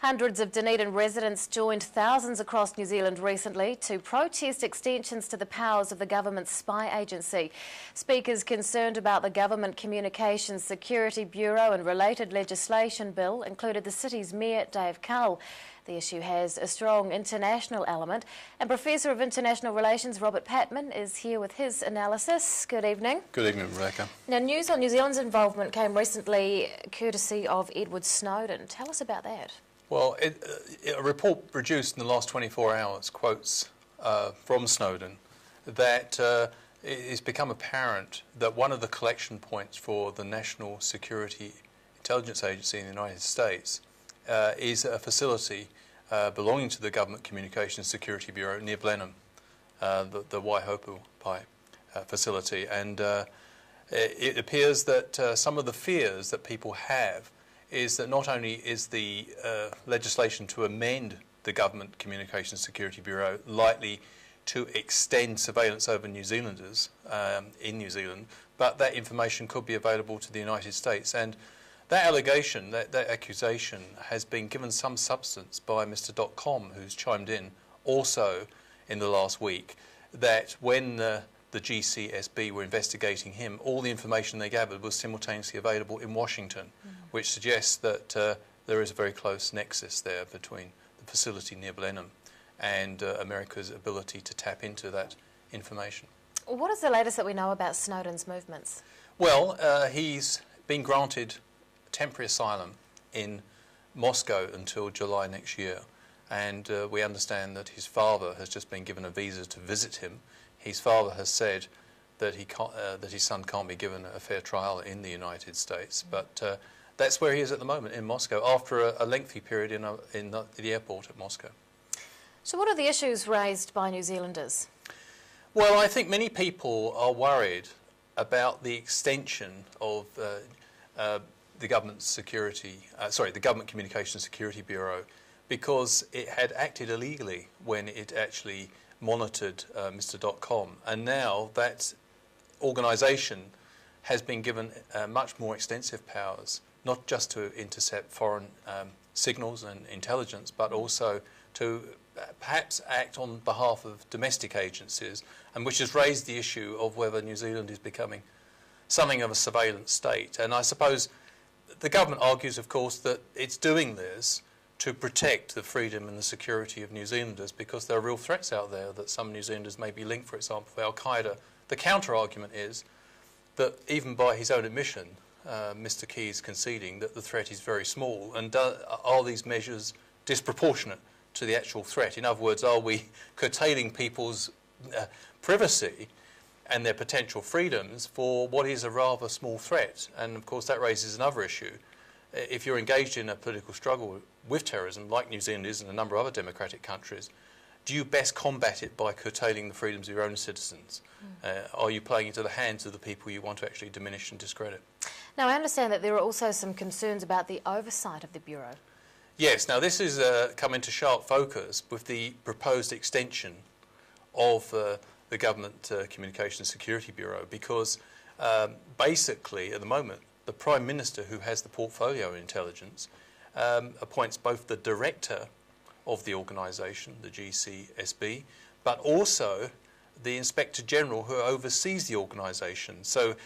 Hundreds of Dunedin residents joined thousands across New Zealand recently to protest extensions to the powers of the government's spy agency. Speakers concerned about the Government Communications Security Bureau and related legislation bill included the city's Mayor, Dave Cull. The issue has a strong international element, and Professor of International Relations Robert Patman is here with his analysis. Good evening. Good evening, Rebecca. Now, news on New Zealand's involvement came recently courtesy of Edward Snowden. Tell us about that. Well, a report produced in the last 24 hours quotes from Snowden that it's become apparent that one of the collection points for the National Security Intelligence Agency in the United States is a facility belonging to the Government Communications Security Bureau near Blenheim, the Waihopu facility. And it appears that some of the fears that people have is that not only is the legislation to amend the Government Communications Security Bureau likely to extend surveillance over New Zealanders in New Zealand, but that information could be available to the United States. And that allegation, that accusation, has been given some substance by Mr. .com, who's chimed in also in the last week, that when the GCSB were investigating him, all the information they gathered was simultaneously available in Washington, which suggests that there is a very close nexus there between the facility near Blenheim and America's ability to tap into that information. What is the latest that we know about Snowden's movements? Well, he's been granted temporary asylum in Moscow until July next year, and we understand that his father has just been given a visa to visit him. His father has said that his son can't be given a fair trial in the United States, but that's where he is at the moment, in Moscow, after a lengthy period in the airport at Moscow. So what are the issues raised by New Zealanders? Well, I think many people are worried about the extension of the Government Communications Security Bureau, because it had acted illegally when it actually monitored Mr. .com, and now that organisation has been given much more extensive powers, not just to intercept foreign signals and intelligence, but also to perhaps act on behalf of domestic agencies, and which has raised the issue of whether New Zealand is becoming something of a surveillance state. And I suppose the government argues, of course, that it's doing this to protect the freedom and the security of New Zealanders, because there are real threats out there that some New Zealanders may be linked, for example, with Al-Qaeda. The counter-argument is that even by his own admission, Mr. Key is conceding that the threat is very small. And are these measures disproportionate to the actual threat? In other words, are we curtailing people's privacy and their potential freedoms for what is a rather small threat? And of course that raises another issue. If you're engaged in a political struggle with terrorism, like New Zealand is and a number of other democratic countries, do you best combat it by curtailing the freedoms of your own citizens? Are you playing into the hands of the people you want to actually diminish and discredit? Now, I understand that there are also some concerns about the oversight of the Bureau. Yes, now this has come into sharp focus with the proposed extension of the Government Communications Security Bureau, because basically at the moment the Prime Minister, who has the portfolio of intelligence, appoints both the director of the organisation, the GCSB, but also the Inspector General who oversees the organisation. So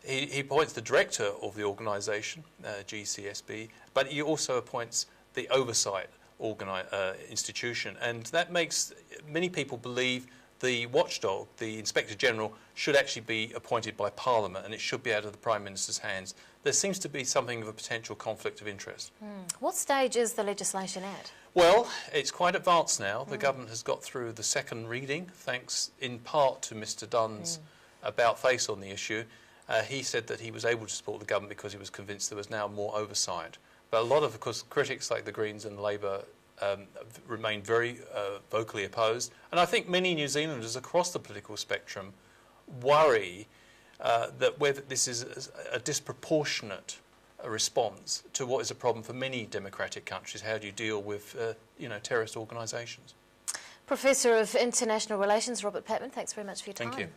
he appoints the director of the organisation, GCSB, but he also appoints the Oversight institution, and that makes many people believe the watchdog, the Inspector General, should actually be appointed by Parliament, and it should be out of the Prime Minister's hands. There seems to be something of a potential conflict of interest. What stage is the legislation at? Well, it's quite advanced now. The government has got through the second reading, thanks in part to Mr. Dunn's about-face on the issue. He said that he was able to support the government because he was convinced there was now more oversight. But a lot of course, critics like the Greens and Labour remain very vocally opposed. And I think many New Zealanders across the political spectrum worry that whether this is a disproportionate response to what is a problem for many democratic countries. How do you deal with terrorist organisations? Professor of International Relations Robert Patman, thanks very much for your time. Thank you.